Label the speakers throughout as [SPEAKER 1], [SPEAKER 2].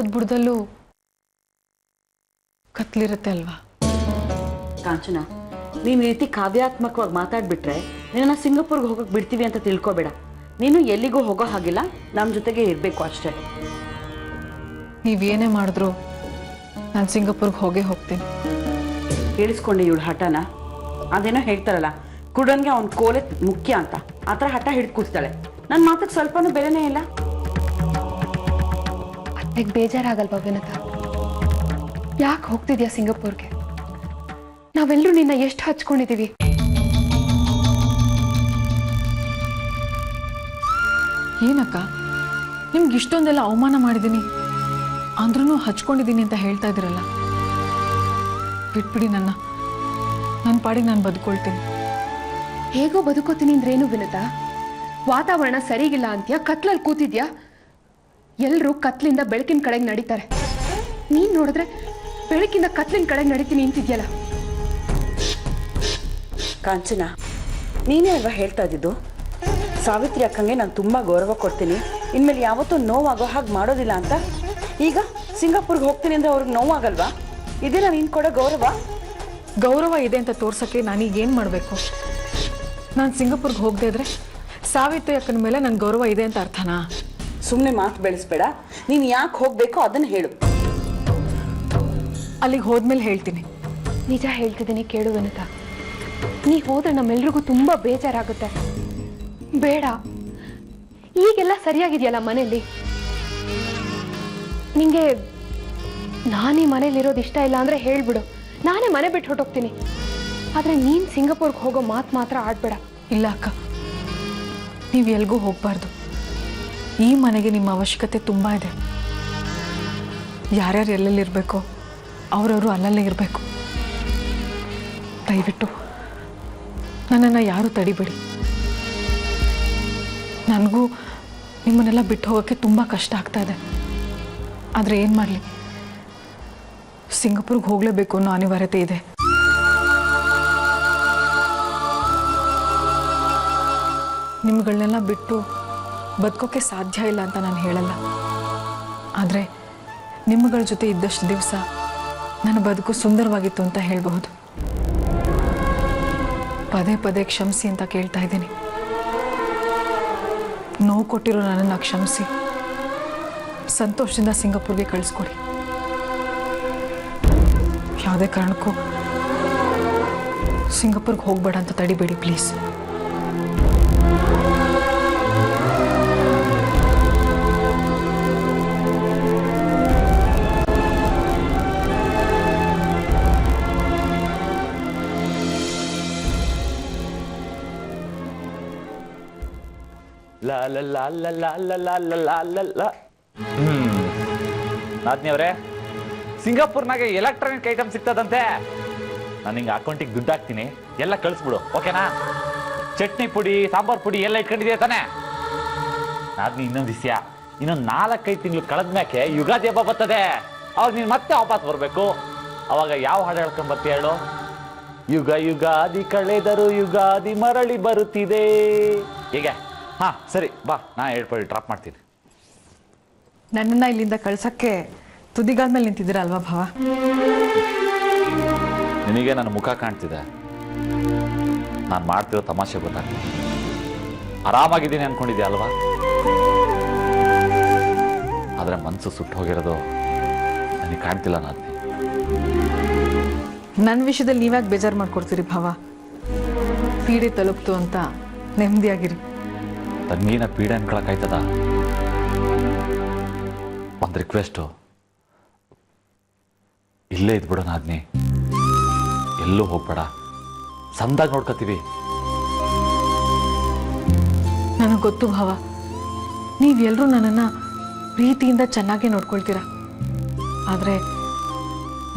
[SPEAKER 1] ಆಪದ ಬುಡದಲ್ಲೂ ಕತ್ಲಿರುತ್ತೆ ಅಲ್ವಾ?
[SPEAKER 2] ಕಾಂಚನ, ನೀನು ಈ ರೀತಿ ಕಾವ್ಯಾತ್ಮಕವಾಗಿ ಮಾತಾಡ್ಬಿಟ್ರೆ ನಿನ್ನ ಸಿಂಗಾಪುರ್ಗೆ ಹೋಗಕ್ಕೆ ಬಿಡ್ತೀವಿ ಅಂತ ತಿಳ್ಕೊಬೇಡ. ನೀನು ಎಲ್ಲಿಗೂ ಹೋಗೋ ಹಾಗಿಲ್ಲ, ನಮ್ಮ ಜೊತೆಗೆ ಇರಬೇಕು ಅಷ್ಟೇ.
[SPEAKER 1] ನೀವೇನೇ ಮಾಡಿದ್ರು ನಾನು ಸಿಂಗಾಪುರ್ಗೆ ಹೋಗ್ತೀನಿ.
[SPEAKER 2] ಕೇಳಿಸ್ಕೊಂಡೆ ಇವಳು ಹಠನ? ಅದೇನೋ ಹೇಳ್ತಾರಲ್ಲ, ಕುಡನ್ಗೆ ಅವ್ನ ಕೋಲೆ ಮುಖ್ಯ ಅಂತ, ಆ ಥರ ಹಠ ಹಿಡಿದು ಕೂರ್ತಾಳೆ. ನನ್ನ ಮಾತಕ್ಕೆ ಸ್ವಲ್ಪನೂ ಬೆಲೆನೇ ಇಲ್ಲ.
[SPEAKER 3] ಅತ್ತೆಗೆ ಬೇಜಾರಾಗಲ್ವಾ ವಿನತಾ? ಯಾಕೆ ಹೋಗ್ತಿದ್ಯಾ ಸಿಂಗಾಪುರ್ಗೆ? ನಾವೆಲ್ಲರೂ ನಿನ್ನ ಎಷ್ಟು ಹಚ್ಕೊಂಡಿದೀವಿ.
[SPEAKER 1] ಏನಕ್ಕ, ನಿಮ್ಗೆ ಇಷ್ಟೊಂದೆಲ್ಲ ಅವಮಾನ ಮಾಡಿದ್ದೀನಿ ಅಂದ್ರೂ ಹಚ್ಕೊಂಡಿದ್ದೀನಿ ಅಂತ ಹೇಳ್ತಾ ಇದ್ದೀರಲ್ಲ. ಬಿಟ್ಬಿಡಿ ನನ್ನ ಪಾಡಿಗೆ ನಾನು ಬದುಕೊಳ್ತೀನಿ.
[SPEAKER 3] ಹೇಗೋ ಬದುಕೋತೀನಿ ಅಂದ್ರೇನು ವಿನತಾ? ವಾತಾವರಣ ಸರಿಗಿಲ್ಲ ಅಂತ್ಯಾ, ಕತ್ಲಲ್ಲಿ ಕೂತಿದ್ಯಾ? ಎಲ್ಲರೂ ಕತ್ಲಿಂದ ಬೆಳಕಿನ ಕಡೆಗೆ ನಡೀತಾರೆ. ನೀನ್ ನೋಡಿದ್ರೆ ಬೆಳಕಿಂದ ಕತ್ಲಿನ ಕಡೆಗೆ ನಡೀತೀನಿ ಅಂತಿದ್ಯಲ್ಲ.
[SPEAKER 2] ಕಾಂಚನ, ನೀನೇ ಅಲ್ವಾ ಹೇಳ್ತಾ ಇದ್ದಿದ್ದು ಸಾವಿತ್ರಿ ಅಕ್ಕಂಗೆ ನಾನು ತುಂಬ ಗೌರವ ಕೊಡ್ತೀನಿ, ಇನ್ಮೇಲೆ ಯಾವತ್ತೂ ನೋವಾಗೋ ಹಾಗೆ ಮಾಡೋದಿಲ್ಲ ಅಂತ. ಈಗ ಸಿಂಗಾಪುರ್ಗೆ ಹೋಗ್ತೀನಿ ಅಂದರೆ ಅವ್ರಿಗೆ ನೋವಾಗಲ್ವಾ? ಇದೇನಾ ನೀನು ಕೊಡೋ ಗೌರವ?
[SPEAKER 1] ಗೌರವ ಇದೆ ಅಂತ ತೋರ್ಸೋಕ್ಕೆ ನಾನೀಗೇನು ಮಾಡಬೇಕು? ನಾನು ಸಿಂಗಾಪುರ್ಗೆ ಹೋಗದೆ ಇದ್ರೆ ಸಾವಿತ್ರಿ ಅಕ್ಕನ ಮೇಲೆ ನನ್ನ ಗೌರವ ಇದೆ ಅಂತ ಅರ್ಥನಾ?
[SPEAKER 2] ಸುಮ್ಮನೆ ಮಾತು ಬೆಳೆಸ್ಬೇಡ. ನೀನು ಯಾಕೆ ಹೋಗಬೇಕೋ ಅದನ್ನು ಹೇಳು.
[SPEAKER 1] ಅಲ್ಲಿಗೆ ಹೋದ್ಮೇಲೆ ಹೇಳ್ತೀನಿ.
[SPEAKER 3] ನಿಜ ಹೇಳ್ತಿದ್ದೀನಿ ಕೇಳು ವಿನತಾ, ನೀ ಹೋದ್ರೆ ನಮ್ಮೆಲ್ರಿಗೂ ತುಂಬ ಬೇಜಾರಾಗುತ್ತೆ. ಬೇಡ, ಈಗೆಲ್ಲ ಸರಿಯಾಗಿದೆಯಲ್ಲ ಮನೇಲಿ. ನಿಂಗೆ ನಾನೇ ಮನೇಲಿರೋದು ಇಷ್ಟ ಇಲ್ಲ ಅಂದರೆ ಹೇಳ್ಬಿಡು, ನಾನೇ ಮನೆ ಬಿಟ್ಟು ಹೊರಟೋಗ್ತೀನಿ. ಆದರೆ ನೀನು ಸಿಂಗಾಪುರ್ಗೆ ಹೋಗೋ ಮಾತು ಮಾತ್ರ ಆಡಬೇಡ.
[SPEAKER 1] ಇಲ್ಲ ಅಕ್ಕ, ನೀವು ಎಲ್ಗೂ ಹೋಗಬಾರ್ದು. ಈ ಮನೆಗೆ ನಿಮ್ಮ ಅವಶ್ಯಕತೆ ತುಂಬ ಇದೆ. ಯಾರ್ಯಾರು ಎಲ್ಲೆಲ್ಲಿರಬೇಕೋ ಅವರವರು ಅಲ್ಲಲ್ಲೇ ಇರಬೇಕು. ದಯವಿಟ್ಟು ನನ್ನನ್ನು ಯಾರೂ ತಡಿಬೇಡಿ. ನನಗೂ ನಿಮ್ಮನ್ನೆಲ್ಲ ಬಿಟ್ಟು ಹೋಗೋಕ್ಕೆ ತುಂಬ ಕಷ್ಟ ಆಗ್ತಾ ಇದೆ. ಆದರೆ ಏನು ಮಾಡಲಿ, ಸಿಂಗಾಪುರ್ಗೆ ಹೋಗಲೇಬೇಕು ಅನ್ನೋ ಅನಿವಾರ್ಯತೆ ಇದೆ. ನಿಮ್ಗಳನ್ನೆಲ್ಲ ಬಿಟ್ಟು ಬದುಕೋಕ್ಕೆ ಸಾಧ್ಯ ಇಲ್ಲ ಅಂತ ನಾನು ಹೇಳಲ್ಲ. ಆದರೆ ನಿಮ್ಮಗಳ ಜೊತೆ ಇದ್ದಷ್ಟು ದಿವಸ ನನ್ನ ಬದುಕು ಸುಂದರವಾಗಿತ್ತು ಅಂತ ಹೇಳಬಹುದು. ಪದೇ ಪದೇ ಕ್ಷಮಿಸಿ ಅಂತ ಕೇಳ್ತಾ ಇದ್ದೀನಿ. ನೋವು ಕೊಟ್ಟಿರೋ ನನ್ನನ್ನು ಕ್ಷಮಿಸಿ ಸಂತೋಷದಿಂದ ಸಿಂಗಾಪುರ್ಗೆ ಕಳಿಸ್ಕೊಡಿ. ಯಾವುದೇ ಕಾರಣಕ್ಕೂ ಸಿಂಗಾಪುರ್ಗೆ ಹೋಗ್ಬೇಡ ಅಂತ ತಡಿಬೇಡಿ ಪ್ಲೀಸ್.
[SPEAKER 4] ನಾದ್ನಿಯವ್ರೆ, ಸಿಂಗಾಪುರ್ನಾಗೆ ಎಲೆಕ್ಟ್ರಾನಿಕ್ ಐಟಮ್ ಸಿಗ್ತದಂತೆ. ನಾನು ಹಿಂಗೆ ಅಕೌಂಟಿಗೆ ದುಡ್ಡು ಹಾಕ್ತೀನಿ, ಎಲ್ಲ ಕಳಿಸ್ಬಿಡು, ಓಕೆನಾ? ಚಟ್ನಿ ಪುಡಿ, ಸಾಂಬಾರ್ ಪುಡಿ ಎಲ್ಲ ಇಟ್ಕೊಂಡಿದೆಯಾ ತಾನೆ? ನಾದ್ನಿ, ಇನ್ನೊಂದು ವಿಷಯ, ಇನ್ನೊಂದು 4-5 ತಿಂಗಳು ಕಳೆದ್ಮ್ಯಾಕೆ ಯುಗಾದಿ ಹಬ್ಬ ಬರ್ತದೆ. ಅವಾಗ ನೀನು ಮತ್ತೆ ವಾಪಸ್ ಬರಬೇಕು. ಅವಾಗ ಯಾವ ಹಾಡು ಹೇಳ್ಕೊಂಬರ್ತೀಯ ಹೇಳು? ಯುಗ ಯುಗಾದಿ ಕಳೆದರು ಯುಗಾದಿ ಮರಳಿ ಬರುತ್ತಿದೆ. ಹೀಗೆ ಹಾಂ, ಸರಿ ಬಾ, ನಾ ಹೇಳ್ಬಿಟ್ಟು ಡ್ರಾಪ್ ಮಾಡ್ತೀನಿ.
[SPEAKER 1] ನನ್ನನ್ನು ಇಲ್ಲಿಂದ ಕಳ್ಸೋಕ್ಕೆ ತುದಿಗಾಲ ಮೇಲೆ ನಿಂತಿದ್ದೀರ ಅಲ್ವಾ ಭಾವ?
[SPEAKER 4] ನಿನಗೆ ನನ್ನ ಮುಖ ಕಾಣ್ತಿದೆ, ನಾನು ಮಾಡ್ತಿರೋ ತಮಾಷೆ ಗೊತ್ತಾಗ್ತಿದೆ. ಆರಾಮಾಗಿದ್ದೀನಿ ಅಂದ್ಕೊಂಡಿದ್ದೆ ಅಲ್ವಾ? ಆದರೆ ಮನಸ್ಸು ಸುಟ್ಟು ಹೋಗಿರೋದು ನನಗೆ ಕಾಣ್ತಿಲ್ಲ. ನಾದ್ನಿ,
[SPEAKER 1] ನನ್ನ ವಿಷಯದಲ್ಲಿ ನೀವ್ಯಾಕೆ ಬೇಜಾರು ಮಾಡ್ಕೊಡ್ತೀರಿ ಭಾವ? ಪೀಡೆ ತಲುಪ್ತು ಅಂತ ನೆಮ್ಮದಿಯಾಗಿರಿ.
[SPEAKER 4] ತಂಗಿನ ಪೀಡೆ ಅನ್ಕೊಳಕ್ಕಾಯ್ತದ? ಒಂದು ರಿಕ್ವೆಸ್ಟು, ಇಲ್ಲೇ ಇದ್ಬಿಡು ನಾದ್ನಿ, ಎಲ್ಲೂ ಹೋಗ್ಬೇಡ, ಸಂದಾಗಿ ನೋಡ್ಕೋತೀವಿ.
[SPEAKER 1] ನನಗೆ ಗೊತ್ತು ಭಾವ, ನೀವೆಲ್ಲರೂ ನನ್ನನ್ನು ಪ್ರೀತಿಯಿಂದ ಚೆನ್ನಾಗಿ ನೋಡ್ಕೊಳ್ತೀರ. ಆದರೆ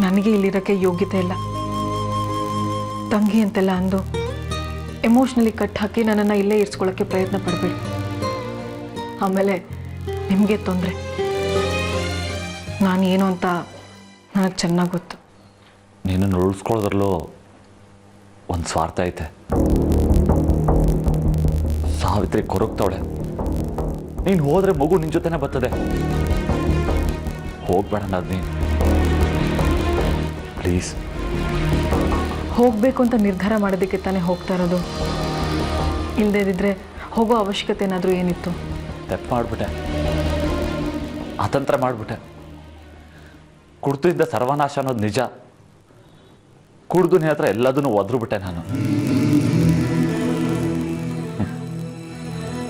[SPEAKER 1] ನನಗೆ ಇಲ್ಲಿರೋಕ್ಕೆ ಯೋಗ್ಯತೆ ಇಲ್ಲ. ತಂಗಿ ಅಂತೆಲ್ಲ ಅಂದು ಎಮೋಷ್ನಲಿ ಕಟ್ ಹಾಕಿ ನನ್ನನ್ನು ಇಲ್ಲೇ ಇರಿಸ್ಕೊಳ್ಳೋಕ್ಕೆ ಪ್ರಯತ್ನ ಪಡಬೇಡಿ. ಆಮೇಲೆ ನಿಮಗೆ ತೊಂದರೆ. ನಾನೇನು ಅಂತ ನನಗೆ ಚೆನ್ನಾಗಿ ಗೊತ್ತು.
[SPEAKER 4] ನಿನ್ನನ್ನು ಉಳಿಸ್ಕೊಳ್ಳೋದ್ರಲ್ಲೂ ಒಂದು ಸ್ವಾರ್ಥ ಐತೆ. ಸಾವಿತ್ರಿ ಕೊರಗ್ತಾವಳೆ, ನೀನು ಹೋದರೆ ಮಗು ನಿನ್ನ ಜೊತೆನೇ ಬರ್ತದೆ. ಹೋಗ್ಬೇಡ ನಂದಿನಿ, ಪ್ಲೀಸ್.
[SPEAKER 1] ಹೋಗಬೇಕು ಅಂತ ನಿರ್ಧಾರ ಮಾಡೋದಕ್ಕೆ ತಾನೇ ಹೋಗ್ತಾ ಇರೋದು. ಇಲ್ಲದೇ ಇದ್ದರೆ ಹೋಗೋ ಅವಶ್ಯಕತೆ ಏನಾದರೂ ಏನಿತ್ತು?
[SPEAKER 4] ತಪ್ಪು ಮಾಡಿಬಿಟ್ಟೆ, ಅತಂತ್ರ ಮಾಡಿಬಿಟ್ಟೆ. ಕುಡ್ತಿದ್ದ ಸರ್ವನಾಶ ಅನ್ನೋದು ನಿಜ. ಕುಡ್ದು ನಿನ್ನ ಹತ್ರ ಎಲ್ಲದನ್ನು ಒದ್ರುಬಿಟ್ಟೆ ನಾನು.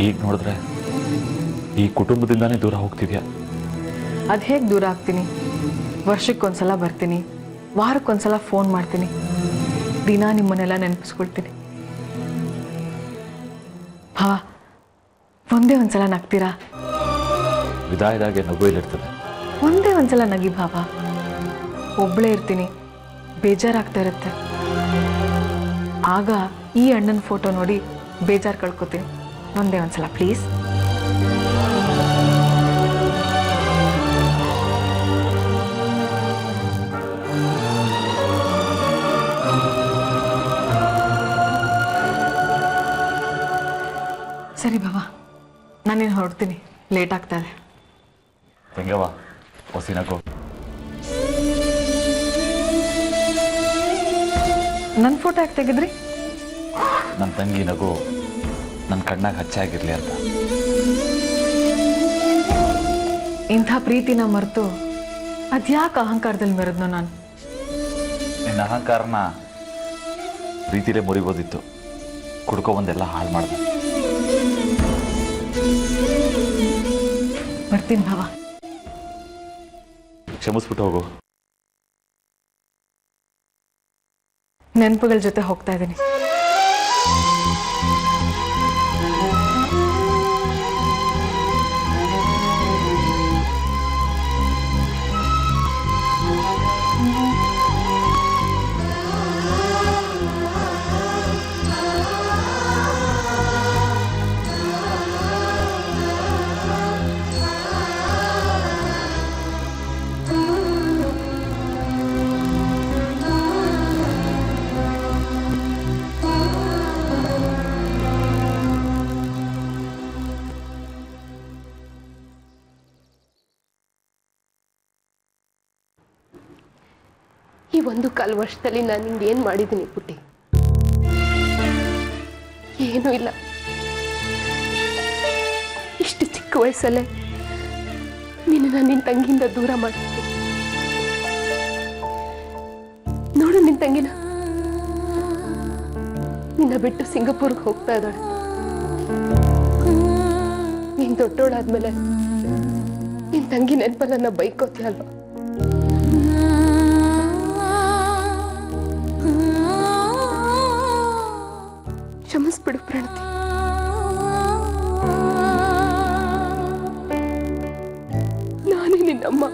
[SPEAKER 4] ಈಗ ನೋಡಿದ್ರೆ ಈ ಕುಟುಂಬದಿಂದಾನೇ ದೂರ ಹೋಗ್ತಿದ್ಯಾ.
[SPEAKER 1] ಅದು ಹೇಗೆ ದೂರ ಆಗ್ತೀನಿ? ವರ್ಷಕ್ಕೊಂದ್ಸಲ ಬರ್ತೀನಿ, ವಾರಕ್ಕೊಂದ್ಸಲ ಫೋನ್ ಮಾಡ್ತೀನಿ, ದಿನ ನಿಮ್ಮನ್ನೆಲ್ಲ ನೆನಪಿಸ್ಕೊಳ್ತೀನಿ. ಭಾವ, ಒಂದೇ ಒಂದ್ಸಲ ನಗ್ತೀರಾ?
[SPEAKER 4] ವಿದಾಯದಾಗೆ ನಗು ಇಲ್ಲಿರ್ತದೆ.
[SPEAKER 1] ಒಂದೇ ಒಂದ್ಸಲ ನಗಿ ಭಾವ. ಒಬ್ಬಳೇ ಇರ್ತೀನಿ, ಬೇಜಾರಾಗ್ತಾ ಇರುತ್ತೆ. ಆಗ ಈ ಅಣ್ಣನ ಫೋಟೋ ನೋಡಿ ಬೇಜಾರು ಕಳ್ಕೊತೀನಿ. ಒಂದೇ ಒಂದ್ಸಲ ಪ್ಲೀಸ್. ಸರಿ ಬಾಬಾ, ನಾನೇನು ಹೊರಡ್ತೀನಿ, ಲೇಟ್ ಆಗ್ತಾ ಇದೆ.
[SPEAKER 4] ಹೆಂಗವ ಹೊಸಿನಗು?
[SPEAKER 1] ನನ್ನ ಫೋಟೋ ಯಾಕೆ ತೆಗೆದ್ರಿ?
[SPEAKER 4] ನನ್ನ ತಂಗಿ ನಗು ನನ್ನ ಕಣ್ಣಾಗ ಹಚ್ಚಾಗಿರ್ಲಿ ಅಂತ.
[SPEAKER 1] ಇಂಥ ಪ್ರೀತಿನ ಮರೆತು ಅದ್ಯಾಕೆ ಅಹಂಕಾರದಲ್ಲಿ ಮೆರೆದ್ನೋ ನಾನು?
[SPEAKER 4] ನಿನ್ನ ಅಹಂಕಾರನ ಪ್ರೀತಿಲೇ ಮುರಿಬೋದಿತ್ತು. ಕುಡ್ಕೊಬಂದೆಲ್ಲ ಹಾಳು ಮಾಡ್ದೆ.
[SPEAKER 1] ಬರ್ತೀನಿ ಭಾವ.
[SPEAKER 4] ಕ್ಷಮಿಸ್ಬಿಟ್ಟು ಹೋಗು.
[SPEAKER 1] ನೆನಪುಗಳ ಜೊತೆ ಹೋಗ್ತಾ ಇದ್ದೀನಿ.
[SPEAKER 3] ಈ 1 ವರ್ಷದಲ್ಲಿ ನಾನು ನಿಂಗೆ ಏನು ಮಾಡಿದ್ದೀನಿ ಪುಟ್ಟಿ? ಏನೂ ಇಲ್ಲ. ಇಷ್ಟು ಚಿಕ್ಕ ವಯಸ್ಸಲ್ಲೇ ನಿನ್ನ ನಿನ್ನ ತಂಗಿಯಿಂದ ದೂರ ಮಾಡಿದ್ದೆ. ನೋಡು ನಿನ್ನ ತಂಗಿನ, ನಿನ್ನ ಬಿಟ್ಟು ಸಿಂಗಾಪುರ್ಗೆ ಹೋಗ್ತಾ ಇದ್ದಾಳೆ. ನೀನು ದೊಡ್ಡೋಳಾದ್ಮೇಲೆ ನಿನ್ನ ತಂಗಿ ನೆನಪಲ್ಲ ಬೈಕೋತೀಯ ಅಲ್ವಾ? ಕ್ಷಮಿಸ್ಬಿಡು ಪ್ರಣತಿ. ನಾನೇ ನಿನ್ನಮ್ಮ.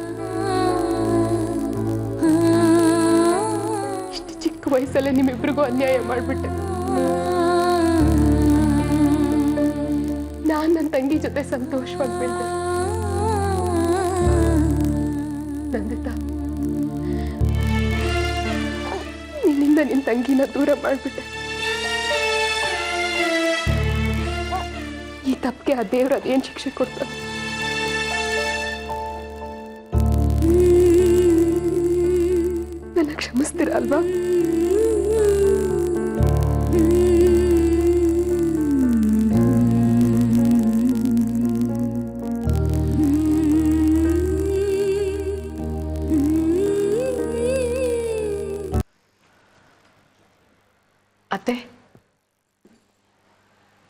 [SPEAKER 3] ಇಷ್ಟು ಚಿಕ್ಕ ವಯಸ್ಸಲ್ಲೇ ನಿಮ್ಮಿಬ್ರಿಗೂ ಅನ್ಯಾಯ ಮಾಡ್ಬಿಟ್ಟೆ. ನಾನು ನನ್ನ ತಂಗಿ ಜೊತೆ ಸಂತೋಷವಾಗಿ ಬೆಳೆದೆ. ನಂದಿತಾ, ನಿನ್ನಿಂದ ನಿನ್ನ ತಂಗಿನ ದೂರ ಮಾಡ್ಬಿಟ್ಟೆ. ಈ ತಪ್ಪಿಗೆ ಆ ದೇವ್ರು ಅದೇನು ಶಿಕ್ಷೆ ಕೊಡ್ತಾರೆ? ನನ್ನ ಕ್ಷಮಿಸ್ತೀರ ಅಲ್ವಾ?
[SPEAKER 1] ಅತ್ತೆ,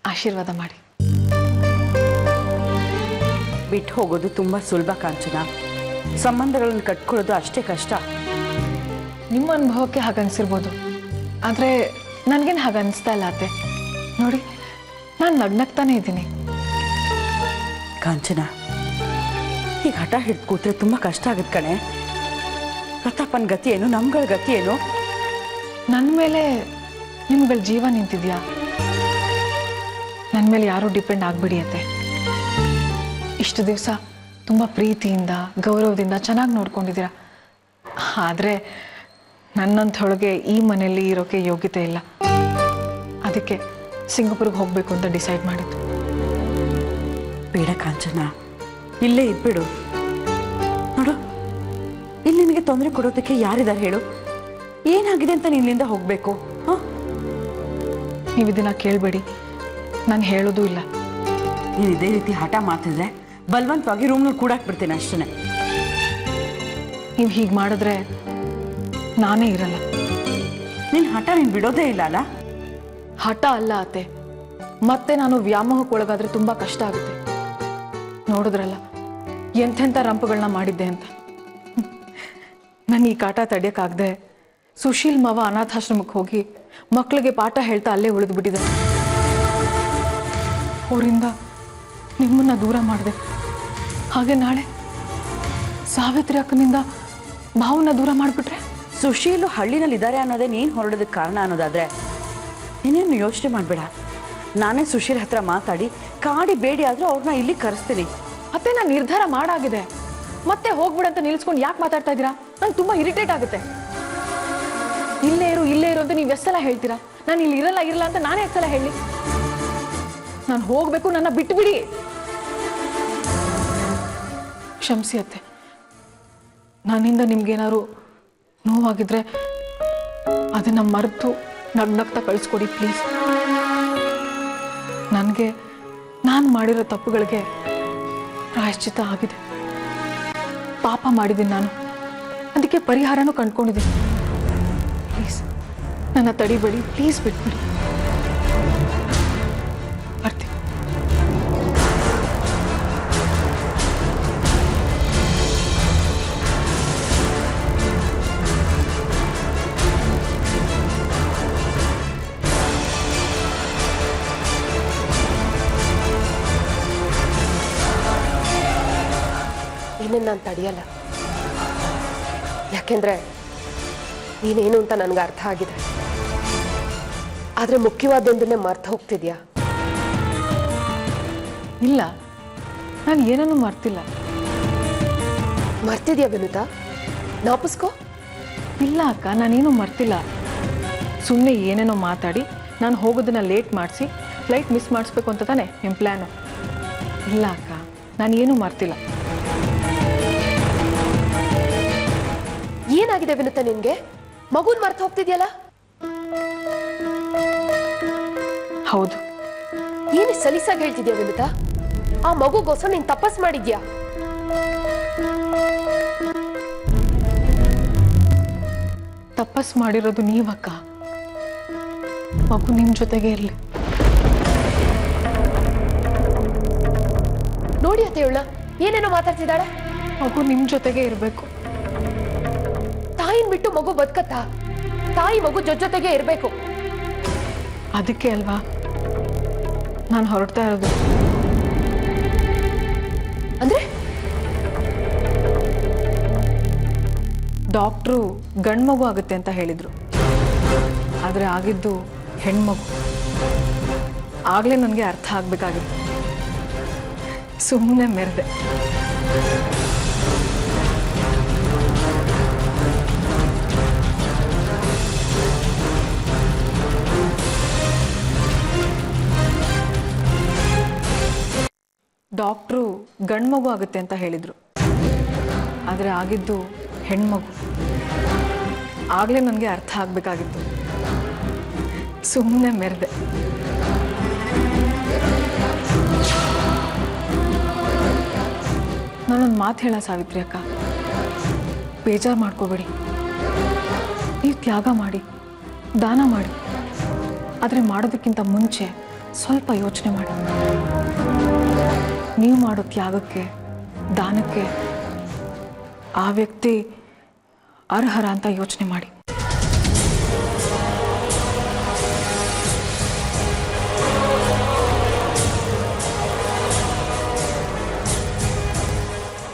[SPEAKER 1] ಆಶೀರ್ವಾದ ಮಾಡಿ.
[SPEAKER 2] ಬಿಟ್ಟು ಹೋಗೋದು ತುಂಬ ಸುಲಭ ಕಾಂಚನ. ಸಂಬಂಧಗಳನ್ನು ಕಟ್ಕೊಳ್ಳೋದು ಅಷ್ಟೇ ಕಷ್ಟ.
[SPEAKER 1] ನಿಮ್ಮ ಅನುಭವಕ್ಕೆ ಹಾಗನ್ಸಿರ್ಬೋದು, ಆದರೆ ನನಗೇನು ಹಾಗೆ ಅನಿಸ್ತಾ ಇಲ್ಲ ಅತ್ತೆ. ನೋಡಿ, ನಾನು ನಗ್ನಗ್ತಾನೆ ಇದ್ದೀನಿ.
[SPEAKER 2] ಕಾಂಚನ, ಈಗ ಹಠ ಹಿಡ್ದು ಕೂತ್ರೆ ತುಂಬ ಕಷ್ಟ ಆಗುತ್ತೆ ಕಣೆ. ಪ್ರತಾಪನ ಗತಿ ಏನು, ನಮ್ಗಳ ಗತಿ ಏನು?
[SPEAKER 1] ನನ್ನ ಮೇಲೆ ನಿಮ್ಗಳ ಜೀವ ನಿಂತಿದ್ಯಾ? ನನ್ನ ಮೇಲೆ ಯಾರೂ ಡಿಪೆಂಡ್ ಆಗ್ಬಿಡಿ ಅತ್ತೆ. ಇಷ್ಟು ದಿವಸ ತುಂಬ ಪ್ರೀತಿಯಿಂದ ಗೌರವದಿಂದ ಚೆನ್ನಾಗಿ ನೋಡ್ಕೊಂಡಿದ್ದೀರಾ. ಆದರೆ ನನ್ನಂಥೊಳಗೆ ಈ ಮನೆಯಲ್ಲಿ ಇರೋಕ್ಕೆ ಯೋಗ್ಯತೆ ಇಲ್ಲ. ಅದಕ್ಕೆ ಸಿಂಗಾಪುರ್ಗೆ ಹೋಗಬೇಕು ಅಂತ ಡಿಸೈಡ್ ಮಾಡಿದ್ದು.
[SPEAKER 2] ಬೇಡ ಕಾಂಚನ, ಇಲ್ಲೇ ಇದ್ಬಿಡು. ನೋಡು, ನಿನಗೆ ತೊಂದರೆ ಕೊಡೋದಕ್ಕೆ ಯಾರಿದ್ದಾರೆ ಹೇಳು? ಏನಾಗಿದೆ ಅಂತ ನೀನ್ ಇಲ್ಲಿಂದ ಹೋಗ್ಬೇಕು?
[SPEAKER 1] ನೀವು ಇದನ್ನ ಕೇಳಬೇಡಿ, ನಾನು ಹೇಳೋದು ಇಲ್ಲ.
[SPEAKER 2] ನೀನು ಇದೇ ರೀತಿ ಹಠ ಮಾಡ್ತಿದ್ರೆ ಬಲವಂತವಾಗಿ ರೂಮ್ನಲ್ಲಿ ಕೂಡಾಕ್ಬಿಡ್ತೇನೆ ಅಷ್ಟೇ.
[SPEAKER 1] ನೀವು ಹೀಗೆ ಮಾಡಿದ್ರೆ ನಾನೇ ಇರಲ್ಲ.
[SPEAKER 2] ನಿನ್ನ ಹಠ ನೀನು ಬಿಡೋದೇ ಇಲ್ಲ ಅಲ್ಲ?
[SPEAKER 1] ಹಠ ಅಲ್ಲ ಅತ್ತೆ, ಮತ್ತೆ ನಾನು ವ್ಯಾಮೋಹಕ್ಕೆ ಒಳಗಾದ್ರೆ ತುಂಬಾ ಕಷ್ಟ ಆಗುತ್ತೆ. ನೋಡಿದ್ರಲ್ಲ ಎಂಥೆಂಥ ರಂಪುಗಳನ್ನ ಮಾಡಿದ್ದೆ ಅಂತ. ನಾನು ಈ ಕಾಟ ತಡೆಯೋಕ್ಕಾಗದೆ ಸುಶೀಲ್ ಮಾವ ಅನಾಥಾಶ್ರಮಕ್ಕೆ ಹೋಗಿ ಮಕ್ಕಳಿಗೆ ಪಾಠ ಹೇಳ್ತಾ ಅಲ್ಲೇ ಉಳಿದು ಬಿಟ್ಟಿದೆ. ಅವರಿಂದ ನಿಮ್ಮನ್ನ ದೂರ ಮಾಡಿದೆ. ಹಾಗೆ ನಾಳೆ ಸಾವಿತ್ರಿ ಅಕ್ಕನಿಂದ ಭಾವನ ದೂರ ಮಾಡಿಬಿಟ್ರೆ?
[SPEAKER 2] ಸುಶೀಲು ಹಳ್ಳಿನಲ್ಲಿ ಇದ್ದಾರೆ ಅನ್ನೋದೇ ನೀನು ಹೊರಡೋದಕ್ಕೆ ಕಾರಣ ಅನ್ನೋದಾದ್ರೆ ನೀನೇನು ಯೋಚನೆ ಮಾಡಬೇಡ. ನಾನೇ ಸುಶೀಲ್ ಹತ್ರ ಮಾತಾಡಿ ಕಾಡಿ ಬೇಡಿ ಆದರೂ ಅವ್ರನ್ನ ಇಲ್ಲಿ ಕರೆಸ್ತೀನಿ.
[SPEAKER 1] ಮತ್ತೆ ನಾನು ನಿರ್ಧಾರ ಮಾಡಾಗಿದೆ. ಮತ್ತೆ ಹೋಗ್ಬಿಡಂತ ನಿಲ್ಸ್ಕೊಂಡು ಯಾಕೆ ಮಾತಾಡ್ತಾ ಇದ್ದೀರಾ? ನಂಗೆ ತುಂಬಾ ಇರಿಟೇಟ್ ಆಗುತ್ತೆ. ಇಲ್ಲೇ ಇರು ಅಂತ ನೀವು ಎಷ್ಟೆಲ್ಲ ಹೇಳ್ತೀರಾ? ನಾನು ಇಲ್ಲಿ ಇರಲ್ಲ ಅಂತ ನಾನೇ ಎಷ್ಟೆಲ್ಲ ಹೇಳಿ? ನಾನು ಹೋಗ್ಬೇಕು, ನನ್ನ ಬಿಟ್ಟು ಬಿಡಿ. ಕ್ಷಮಿಸಿ ಅತ್ತೆ, ನನ್ನಿಂದ ನಿಮ್ಗೇನಾದ್ರು ನೋವಾಗಿದ್ರೆ ಅದನ್ನ ಮರೆತು ನಗ್ನಗ್ತಾ ಕಳಿಸ್ಕೊಡಿ ಪ್ಲೀಸ್. ನನಗೆ ನಾನು ಮಾಡಿರೋ ತಪ್ಪುಗಳಿಗೆ ಪ್ರಾಯಶ್ಚಿತ್ತ ಆಗಿದೆ. ಪಾಪ ಮಾಡಿದ್ದೀನಿ ನಾನು, ಅದಕ್ಕೆ ಪರಿಹಾರನೂ ಕಂಡ್ಕೊಂಡಿದ್ದೀನಿ. ಪ್ಲೀಸ್ ನನ್ನ ತಡಿಬೇಡಿ, ಪ್ಲೀಸ್ ಬಿಟ್ಬಿಡಿ. ಬರ್ತೀನಿ.
[SPEAKER 3] ನಿನ್ನನ್ನು ನಾನು ತಡೆಯಲ್ಲ. ಯಾಕೆಂದ್ರೆ ನೀನೇನು ಅಂತ ನನಗೆ ಅರ್ಥ ಆಗಿದೆ. ಆದರೆ ಮುಖ್ಯವಾದೊಂದನ್ನೇ ಮರ್ತು ಹೋಗ್ತಿದ್ಯಾ.
[SPEAKER 1] ಇಲ್ಲ, ನಾನು ಏನನ್ನೂ ಮರ್ತಿಲ್ಲ.
[SPEAKER 3] ಮರ್ತಿದ್ಯಾ ವಿನುತಾ? ನಾಪಸ್ಕೋ.
[SPEAKER 1] ಇಲ್ಲ ಅಕ್ಕ, ನಾನೇನು ಮರ್ತಿಲ್ಲ. ಸುಮ್ಮನೆ ಏನೇನೋ ಮಾತಾಡಿ ನಾನು ಹೋಗೋದನ್ನ ಲೇಟ್ ಮಾಡಿಸಿ ಫ್ಲೈಟ್ ಮಿಸ್ ಮಾಡಿಸ್ಬೇಕು ಅಂತ ತಾನೆ ನಿಮ್ಮ ಪ್ಲ್ಯಾನು? ಇಲ್ಲ ಅಕ್ಕ, ನಾನು ಏನೂ ಮರ್ತಿಲ್ಲ.
[SPEAKER 3] ಏನಾಗಿದೆ ವಿನುತಾ ನಿನ್ಗೆ? ಮಗುನ್ ಮರ್ತು ಹೋಗ್ತಿದ್ಯಲ್ಲ?
[SPEAKER 1] ಹೌದು.
[SPEAKER 3] ಏನು ಸಲೀಸಾಗಿ ಹೇಳ್ತಿದ್ಯಾ ವಿನುತಾ? ಆ ಮಗುಗೋಸ್ಕರ ನೀನ್ ತಪಸ್ ಮಾಡಿದ್ಯಾ?
[SPEAKER 1] ತಪಸ್ ಮಾಡಿರೋದು ನೀವಕ್ಕ. ಮಗು ನಿಮ್ ಜೊತೆಗೆ ಇರ್ಲಿ.
[SPEAKER 3] ನೋಡಿ ಅತ್ತೆ ಇವಳ ಏನೇನೋ ಮಾತಾಡ್ತಿದ್ದಾಳೆ.
[SPEAKER 1] ಮಗು ನಿಮ್ ಜೊತೆಗೆ ಇರಬೇಕು.
[SPEAKER 3] ತಾಯಿನ್ ಬಿಟ್ಟು ಮಗು ಬದುಕತ್ತಾ? ತಾಯಿ ಮಗು ಜೊತೆಗೆ ಇರಬೇಕು.
[SPEAKER 1] ಅದಕ್ಕೆ ಅಲ್ವಾ ನಾನು ಹೊರಡ್ತಾ ಇರೋದು.
[SPEAKER 3] ಅಂದ್ರೆ
[SPEAKER 1] ಡಾಕ್ಟ್ರು ಗಂಡು ಮಗು ಆಗುತ್ತೆ ಅಂತ ಹೇಳಿದ್ರು, ಆದರೆ ಆಗಿದ್ದು ಹೆಣ್ಮಗು. ಆಗಲೇ ನನಗೆ ಅರ್ಥ ಆಗ್ಬೇಕಾಗಿತ್ತು. ಸುಮ್ಮನೆ ಮೆರೆದೆ. ಡಾಕ್ಟ್ರು ಗಂಡು ಮಗು ಆಗುತ್ತೆ ಅಂತ ಹೇಳಿದ್ರು, ಆದರೆ ಆಗಿದ್ದು ಹೆಣ್ಮಗು. ಆಗಲೇ ನನಗೆ ಅರ್ಥ ಆಗಬೇಕಾಗಿತ್ತು. ಸುಮ್ಮನೆ ಮೆರೆದೆ. ನಾನೊಂದು ಮಾತು ಹೇಳ ಸಾವಿತ್ರಿ ಅಕ್ಕ, ಬೇಜಾರು ಮಾಡ್ಕೋಬೇಡಿ. ನೀವು ತ್ಯಾಗ ಮಾಡಿ, ದಾನ ಮಾಡಿ, ಆದರೆ ಮಾಡೋದಕ್ಕಿಂತ ಮುಂಚೆ ಸ್ವಲ್ಪ ಯೋಚನೆ ಮಾಡಿ. ನೀವು ಮಾಡೋ ತ್ಯಾಗಕ್ಕೆ, ದಾನಕ್ಕೆ ಆ ವ್ಯಕ್ತಿ ಅರ್ಹರ ಅಂತ ಯೋಚನೆ ಮಾಡಿ.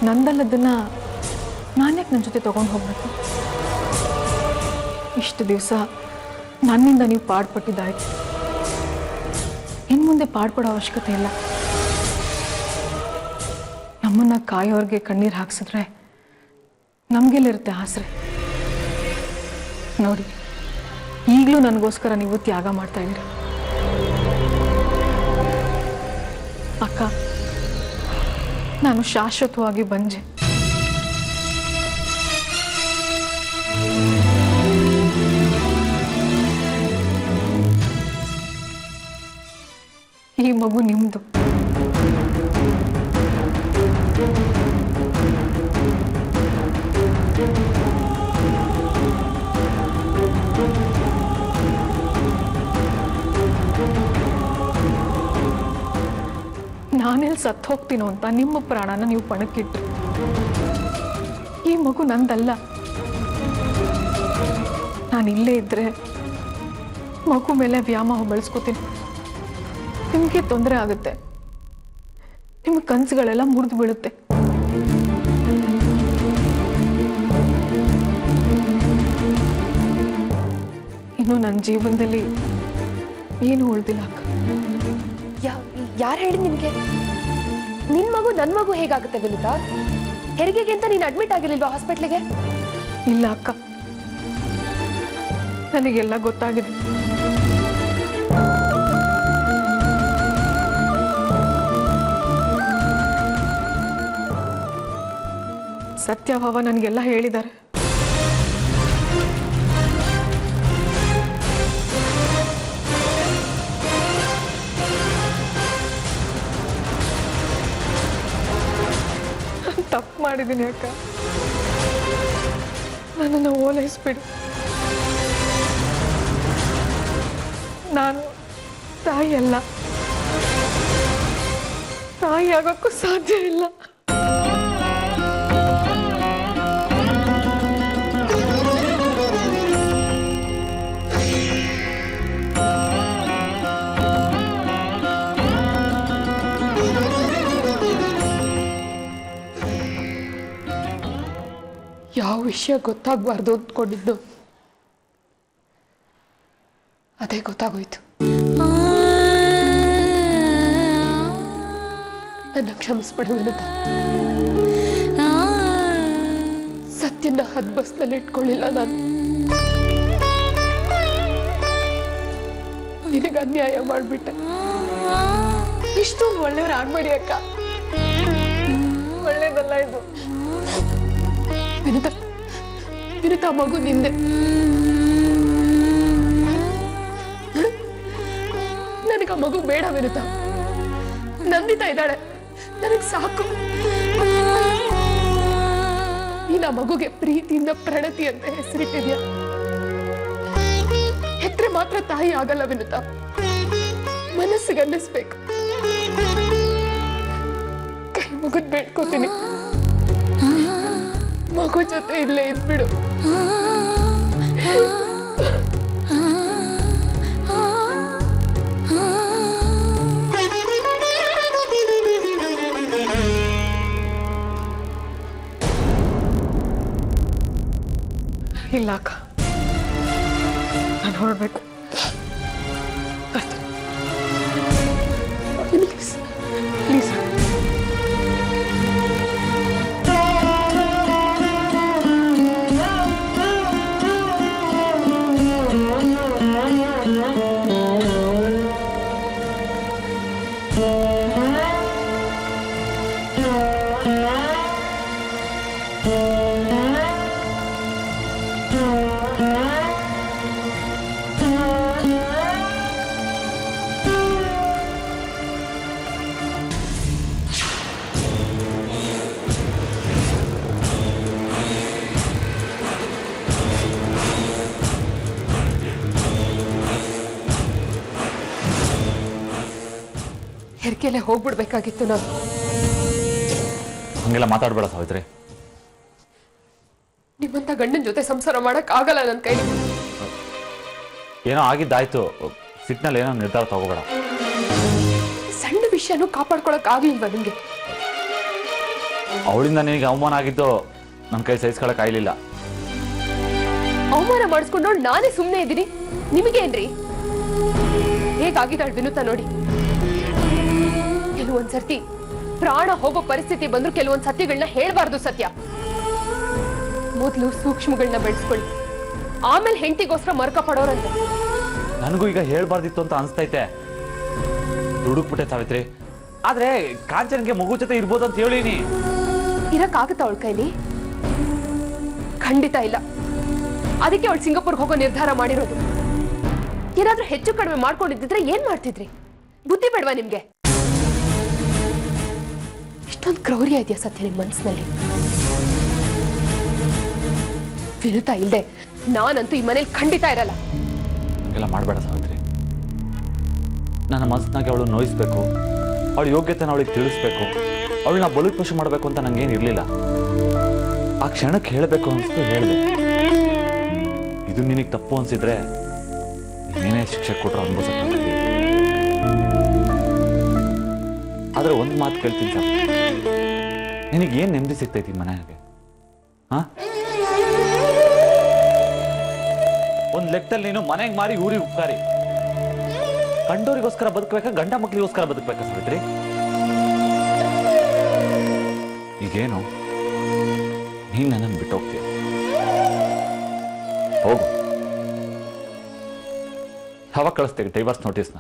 [SPEAKER 1] ನಂದಲ್ಲದನ್ನ ನಾನ್ಯಾಕೆ ನನ್ನ ಜೊತೆ ತಗೊಂಡು ಹೋಗ್ಬೇಕು? ಇಷ್ಟು ದಿವಸ ನನ್ನಿಂದ ನೀವು ಪಾಡ್ಪಟ್ಟಿದ್ದಾಯ್ತು. ಇನ್ನು ಮುಂದೆ ಪಾಡ್ಪಡೋ ಅವಶ್ಯಕತೆ ಇಲ್ಲ. ನಮ್ಮನ್ನ ಕಾಯೋರ್ಗೆ ಕಣ್ಣೀರು ಹಾಕ್ಸಿದ್ರೆ ನಮಗೆಲ್ಲಿರುತ್ತೆ ಆಸರೆ? ನೋಡಿ, ಈಗಲೂ ನನಗೋಸ್ಕರ ನೀವು ತ್ಯಾಗ ಮಾಡ್ತಾ ಇದ್ದೀರ. ಅಕ್ಕ, ನಾನು ಶಾಶ್ವತವಾಗಿ ಬಂಜೆ. ಈ ಮಗು ನಿಮ್ದು. ನಾನೆಲ್ಲಿ ಸತ್ತು ಹೋಗ್ತೀನೋ ಅಂತ ನಿಮ್ಮ ಪ್ರಾಣನ ನೀವು ಪಣಕ್ಕಿಟ್ರಿ. ಈ ಮಗು ನಂದಲ್ಲ. ನಾನು ಇಲ್ಲೇ ಇದ್ರೆ ಮಗು ಮೇಲೆ ವ್ಯಾಮೋಹ ಬೆಳೆಸ್ಕೋತೀನಿ. ನಿಮಗೆ ತೊಂದರೆ ಆಗುತ್ತೆ. ನಿಮ್ಮ ಕನಸುಗಳೆಲ್ಲ ಮುರಿದು ಬೀಳುತ್ತೆ. ಇನ್ನು ನನ್ನ ಜೀವನದಲ್ಲಿ ಏನು ಉಳಿದಿಲ್ಲ ಅಕ್ಕ.
[SPEAKER 3] ಯಾರು ಹೇಳಿ ನಿನ್ಗೆ? ನಿನ್ ಮಗು ನನ್ ಮಗು ಹೇಗಾಗುತ್ತೆ ವಿನುತಾ? ಹೆರಿಗೆಗೆ ಅಂತ ನೀನು ಅಡ್ಮಿಟ್ ಆಗಿರ್ಲಿಲ್ವಾ ಹಾಸ್ಪಿಟ್ಲಿಗೆ?
[SPEAKER 1] ಇಲ್ಲ ಅಕ್ಕ, ನನಗೆಲ್ಲ ಗೊತ್ತಾಗಿದೆ. ಸತ್ಯಭಾವ ನನಗೆಲ್ಲ ಹೇಳಿದ್ದಾರೆ. ತಪ್ಪು ಮಾಡಿದ್ದೀನಿ ಅಕ್ಕ, ನನ್ನನ್ನು ಓಲೈಸ್ಬಿಡಿ. ನಾನು ತಾಯಿ ಅಲ್ಲ, ತಾಯಿ ಆಗೋಕ್ಕೂ ಸಾಧ್ಯ ಇಲ್ಲ.
[SPEAKER 3] ಯಾವ ವಿಷಯ ಗೊತ್ತಾಗಬಾರ್ದು ಅಂದ್ಕೊಂಡಿದ್ದು ಅದೇ ಗೊತ್ತಾಗೋಯ್ತು. ನನ್ನ ಕ್ಷಮಿಸ್ಬಿಡು ವಿನುತಾ. ಸತ್ಯನ ಹದ್ಬಸ್ನಲ್ಲಿ ಇಟ್ಕೊಳ್ಳಿಲ್ಲ ನಾನು. ನಿನಗೆ ಅನ್ಯಾಯ ಮಾಡ್ಬಿಟ್ಟೆ.
[SPEAKER 1] ಇಷ್ಟೊಂದು ಒಳ್ಳೆಯವ್ರು ಆಗ್ಬೇಡಿ ಅಕ್ಕ, ಒಳ್ಳೇದಲ್ಲ ಇದು.
[SPEAKER 3] ವಿನುತಾ, ವಿನುತಾ ಮಗು ನಿಂದೆ. ನನಗೆ ಆ ಮಗು ಬೇಡ ವಿನುತಾ. ನಂದಿತಾ ಇದ್ದಾಳೆ, ನನಗೆ ಸಾಕು. ನೀನು ಆ ಮಗುಗೆ ಪ್ರೀತಿಯಿಂದ ಪ್ರಣತಿ ಅಂತ ಹೆಸರಿಟ್ಟಿದ್ಯಾ. ಹೆತ್ರೆ ಮಾತ್ರ ತಾಯಿ ಆಗಲ್ಲ ವಿನುತಾ, ಮನಸ್ಸಿಗೆ ಅನ್ನಿಸ್ಬೇಕು. ಕೈ ಮುಗಿದ್ ಬೇಡ್ಕೋತೀನಿ, ಮಗು ಜೊತೆ ಇಲ್ಲೇ ಇದ್ಬಿಡು.
[SPEAKER 1] ಇಲ್ಲ ಅಕ್ಕ, ನಾನು ಹೊರಡ್ಬೇಕು.
[SPEAKER 3] Please please. ಹೆರ್ಕೆಲೆ ಹೋಗ್ಬಿಡ್ಬೇಕಾಗಿತ್ತು ನಾವು.
[SPEAKER 4] ಹಂಗೆಲ್ಲ ಮಾತಾಡ್ಬೇಡ ಸಾವಿತ್ರಿ.
[SPEAKER 3] ನಿಮ್ಮಂತ ಗಂಡನ ಜೊತೆ ಸಂಸಾರ ಮಾಡಕ್ ಆಗಲ್ಲ ನನ್ನ ಕೈಲಿ.
[SPEAKER 4] ಏನೋ ಆಗಿದ್ದಾಯ್ತು, ಸಿಟ್ನಲ್ಲಿ ಏನೋ ನಿರ್ಧಾರ ತಗೋಬೇಡ.
[SPEAKER 3] ಸಣ್ಣ ವಿಷಯನೂ ಕಾಪಾಡ್ಕೊಳಕ್ ಆಗ್ಲಿಲ್ವಾ ನಿಮ್ಗೆ?
[SPEAKER 4] ಅವಳಿಂದ ನಿನಗೆ ಅವಮಾನ ಆಗಿದ್ದು ನನ್ನ ಕೈ ಸಹಿಸ್ಕೊಳಕ್ ಆಗ್ಲಿಲ್ಲ.
[SPEAKER 3] ಅವಮಾನ ಮಾಡಿಸ್ಕೊಂಡು ನಾನೇ ಸುಮ್ಮನೆ ಇದ್ದೀನಿ, ನಿಮಗೇನ್ರಿ? ಹೇಗಾಗಿದ್ದಾಳೆ ವಿನುತಾ ನೋಡಿ. ಕೆಲವೊಂದ್ಸರ್ತಿ ಪ್ರಾಣ ಹೋಗೋ ಪರಿಸ್ಥಿತಿ ಬಂದ್ರು ಕೆಲವೊಂದ್ ಸತ್ಯಗಳನ್ನ ಹೇಳ್ಬಾರ್ದು. ಸತ್ಯ ಮೊದಲು ಸೂಕ್ಷ್ಮಗಳನ್ನ ಬೆಳೆಸ್ಕೊಳ್ಳಿ, ಆಮೇಲೆ ಹೆಂಡತಿಗೋಸ್ಕರ ಮರ್ಕ ಪಡೋರಂತೆ.
[SPEAKER 4] ನನಗೂ ಈಗ ಹೇಳ್ಬಾರ್ದಿತ್ತು ಅಂತ ಅನ್ಸ್ತೈತೆ. ದುಡುಕ್ಬಿಟ್ಟೆ ಸಾವಿತ್ರಿ. ಆದ್ರೆ ಕಾಂಚನ್ಗೆ ಮಗು ಜೊತೆ ಇರ್ಬೋದು ಅಂತ ಹೇಳಿನಿ.
[SPEAKER 3] ಇರಕ್ಕಾಗತ್ತ ಅವಳ ಕೈಲಿ? ಖಂಡಿತ ಇಲ್ಲ. ಅದಕ್ಕೆ ಅವಳು ಸಿಂಗಾಪುರ್ಗೆ ಹೋಗೋ ನಿರ್ಧಾರ ಮಾಡಿರೋದು. ಏನಾದ್ರೂ ಹೆಚ್ಚು ಕಡಿಮೆ ಮಾಡ್ಕೊಂಡಿದ್ದಿದ್ರೆ ಏನ್ ಮಾಡ್ತಿದ್ರಿ? ಬುದ್ಧಿ ಬೇಡವಾ ನಿಮ್ಗೆ? ಇಷ್ಟೊಂದು ಕ್ರೌರ್ಯ ಇದೆಯಾ ಸತ್ಯ ನಿಮ್ಮ ಮನಸ್ಸಿನಲ್ಲಿ? ವಿನುತಾ ಇಲ್ದೆ ನಾನಂತೂ ಈ ಮನೇಲಿ ಖಂಡಿತ ಇರಲ್ಲ.
[SPEAKER 4] ಹಂಗೆಲ್ಲ ಮಾಡಬೇಡ ಸಾವಿತ್ರಿ. ನನ್ನ ಮನಸ್ಸಿನಾಗೆ ಅವಳು ನೋಯಿಸ್ಬೇಕು, ಅವಳ ಯೋಗ್ಯತೆನ ಅವಳಿಗೆ ತಿಳಿಸ್ಬೇಕು, ಅವಳನ್ನ ಬಲಿಪಶು ಮಾಡಬೇಕು ಅಂತ ನಂಗೇನು ಇರಲಿಲ್ಲ. ಆ ಕ್ಷಣಕ್ಕೆ ಹೇಳಬೇಕು ಅನಿಸ್ತು, ಹೇಳಿದೆ. ಇದು ನಿನಗೆ ತಪ್ಪು ಅನ್ಸಿದ್ರೆ ನೀನೇ ಶಿಕ್ಷೆ ಕೊಟ್ಟರು ಅನುಭವಿಸಕ್ಕೆ. ಆದ್ರೆ ಒಂದು ಮಾತು ಕೇಳ್ತೀನಿ ಸರ್, ನಿನಗೇನು ನೆಮ್ಮದಿ ಸಿಗ್ತೈತಿ ಮನೆಯಾಗೆ? ಹಾ, ಒಂದು ಲೆಕ್ಕದಲ್ಲಿ ನೀನು ಮನೆಗೆ ಮಾರಿ ಊರಿಗೆ ಉಪ್ಕಾರಿ. ಕಂಡೋರಿಗೋಸ್ಕರ ಬದುಕಬೇಕಾ, ಗಂಡ ಮಕ್ಳಿಗೋಸ್ಕರ ಬದುಕಬೇಕಾ ಸಾವಿತ್ರಿ? ಈಗೇನು ನೀನ್ ನನ್ನನ್ನು ಬಿಟ್ಟು ಹೋಗ್ತೀಯ? ಹೋಗು. ಯಾವಾಗ ಕಳಿಸ್ತೇವೆ ಡೈವರ್ಸ್ ನೋಟಿಸ್ನ?